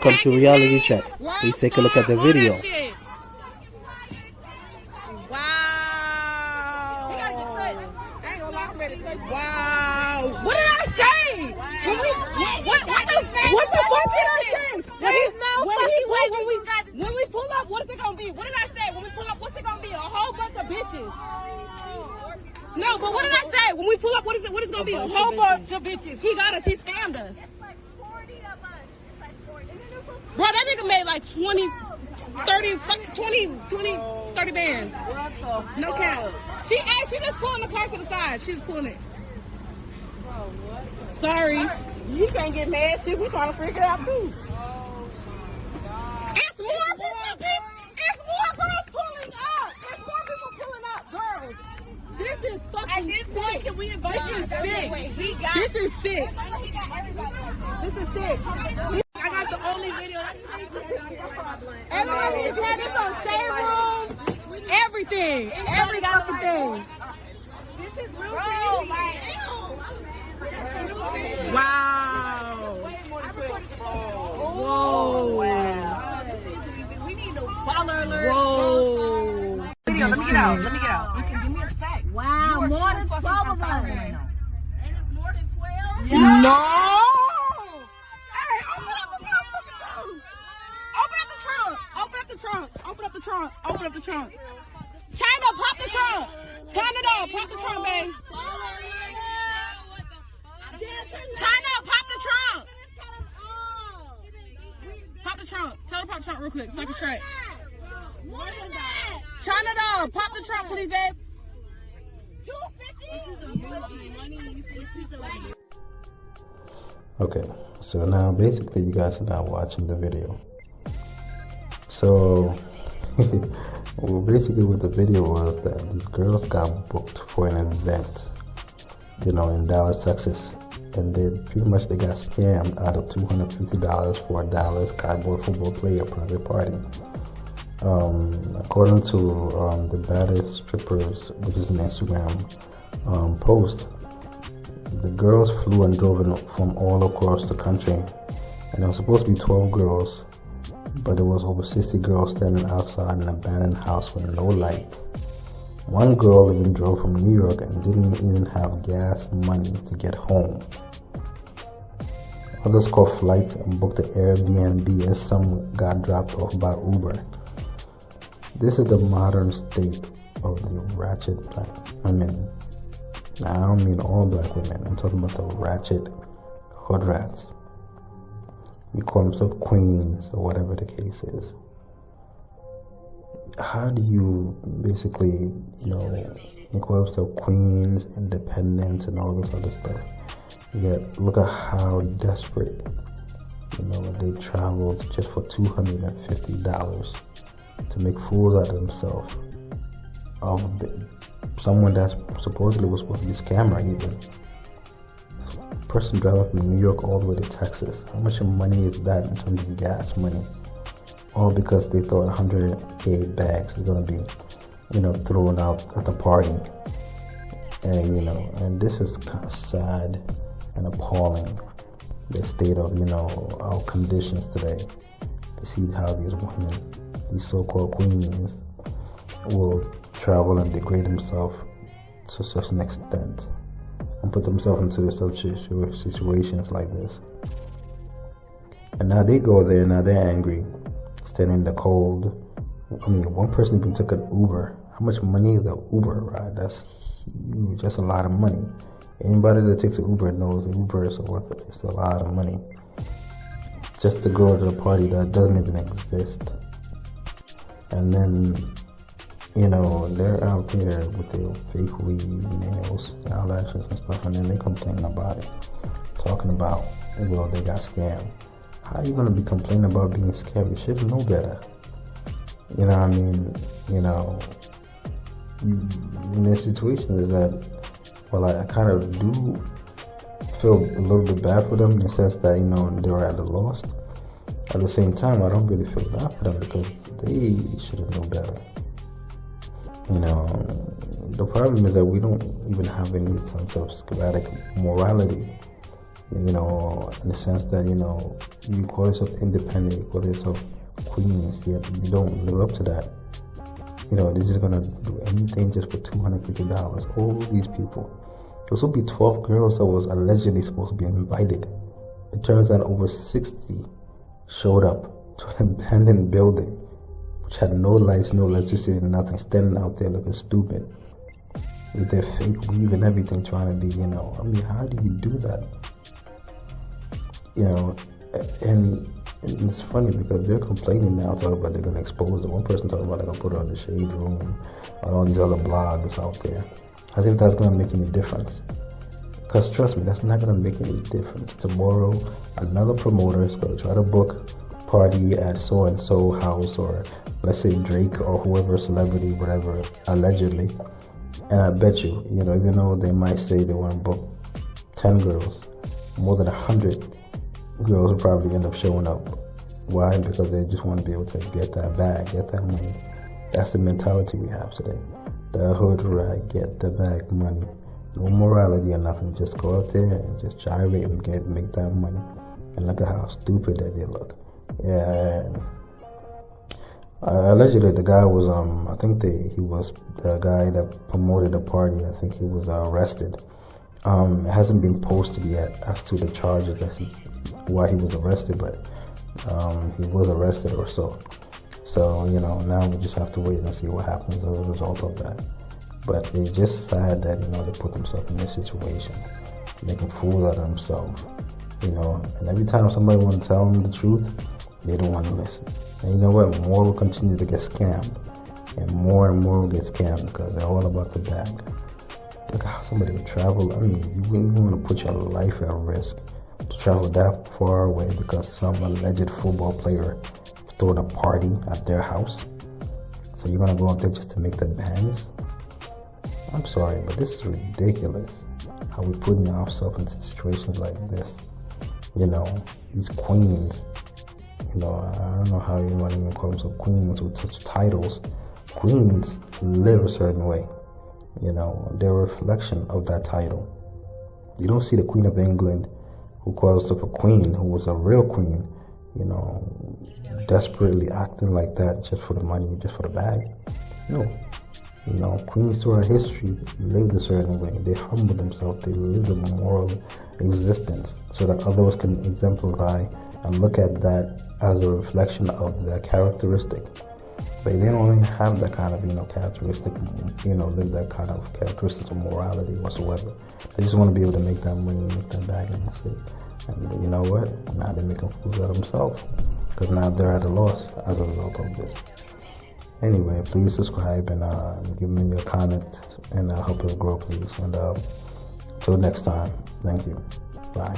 Welcome to Reality Check. Please take a look at the video. Wow. What did I say? What the fuck did I say? When we pull up, what is it gonna be? What did I say? When we pull up, what's it gonna be? A whole bunch of bitches. No, but what did I say? When we pull up, what is it gonna be? A whole bunch of bitches. He got us, he scammed us. Bro, that nigga made like 20 bands. No cap. She just pulling the car to the side. She's pulling it. Sorry. You can't get mad. Shit, we trying to figure it out too. It's more girls pulling up. It's more people pulling up, girls. This is fucking at this point, sick. Can we invite this is sick. This is sick. This is sick. I got the only video. Everybody has had this on Shade Room. Everything. Every fucking thing. This is real crazy. Wow. Whoa. Wow. We need a baller alert. Whoa. Let me get out. Okay, give me a sec. Wow, more than 12 of us. And it's more than 12? Yeah. No. Hey, open up the motherfucking trunk. Open up the trunk. Open up the trunk. Open up the trunk. Open up the trunk. China, pop the trunk. China, dog, pop the trunk, babe. China, pop the trunk. Pop the trunk. Tell her to pop the trunk real quick so I can straight. China, dog, pop the trunk, please, babe. Okay, so now basically you guys are now watching the video. So, well, basically what the video was that these girls got booked for an event, in Dallas, Texas. And they got scammed out of $250 for a Dallas cardboard football player private party. According to the baddest strippers, which is an Instagram post, the girls flew and drove from all across the country, and there was supposed to be 12 girls, but there was over 60 girls standing outside an abandoned house with no lights. One girl even drove from New York and didn't even have gas money to get home. Others called flights and booked an Airbnb, and some got dropped off by Uber. This is the modern state of the ratchet black women. Now, I don't mean all black women. I'm talking about the ratchet hood rats. We call themselves queens or whatever the case is. How do you basically, you call yourself queens, independence, and all this other stuff? Yet, look at how desperate, they traveled just for $250 to make fools out of themselves of someone that supposedly was supposed to be a scammer even. A person driving from New York all the way to Texas. How much money is that in terms of gas money? All because they thought 100K bags is going to be, thrown out at the party. And, and this is kind of sad and appalling, the state of, our conditions today. To see how these women, these so-called queens, will travel and degrade themselves to such an extent and put themselves into such situations like this. And now they go there, now they're angry, standing in the cold. One person even took an Uber. How much money is an Uber ride? That's huge. That's a lot of money. Anybody that takes an Uber knows Uber is worth it. It's a lot of money just to go to a party that doesn't even exist. And then, they're out there with their fake weave, nails, eyelashes and stuff, and then they complain about it, talking about, well, they got scammed. How are you going to be complaining about being scammed? You should know better. In this situation is that, well, I kind of do feel a little bit bad for them in the sense that, they were at a loss. At the same time, I don't really feel bad for them because they should have known better. The problem is that we don't even have any sense of schematic morality. You know, in the sense that, you know, you call yourself independent, you call yourself queens, yet you don't live up to that. You know, they're just gonna do anything just for $250. All these people. Those will be 12 girls that was allegedly supposed to be invited. It turns out over 60 showed up to an abandoned building, which had no lights, no electricity, nothing, standing out there looking stupid with their fake weave and everything, trying to be, you know, I mean, how do you do that? You know, and it's funny because they're complaining now, talking about they're going to expose it. One person talking about they're going to put it on the Shade Room and all these other blogs out there, as if that's going to make any difference. Because trust me, that's not going to make any difference. Tomorrow, another promoter is going to try to book a party at so-and-so house, or let's say Drake or whoever, celebrity, whatever, allegedly. And I bet you, you know, even though they might say they want to book 10 girls, more than 100 girls will probably end up showing up. Why? Because they just want to be able to get that bag, get that money. That's the mentality we have today. The hood rat, get the bag, money. No morality or nothing. Just go out there and just gyrate and make that money. And look at how stupid that they look. Yeah. Allegedly, the guy was, I think he was the guy that promoted the party. I think he was arrested. It hasn't been posted yet as to the charges, why he was arrested, but he was arrested or so. So, you know, now we just have to wait and see what happens as a result of that. But it's just sad that, you know, they put themselves in this situation, making fools out of themselves, you know. And every time somebody wants to tell them the truth, they don't want to listen. And you know what? More will continue to get scammed, and more will get scammed because they're all about the bag. Look how somebody would travel. I mean, you wouldn't even want to put your life at risk to travel that far away because some alleged football player was throwing a party at their house. So you're going to go up there just to make the bands? I'm sorry, but this is ridiculous. How we putting ourselves into situations like this. You know, these queens. You know, I don't know how you want to even call themselves queens with such titles. Queens live a certain way. You know, they're a reflection of that title. You don't see the Queen of England, who calls herself a queen, who was a real queen, you know, desperately acting like that just for the money, just for the bag. No. You know, queens throughout history lived a certain way. They humbled themselves. They lived a moral existence so that others can exemplify and look at that as a reflection of their characteristic. But they don't even have that kind of, you know, characteristic, you know, live that kind of characteristics of morality whatsoever. They just want to be able to make that money, make that bag, and that's it. And you know what? Now they're making fools out of themselves because now they're at a loss as a result of this. Anyway, please subscribe and give me your comment and help us grow, please. And until next time, thank you. Bye.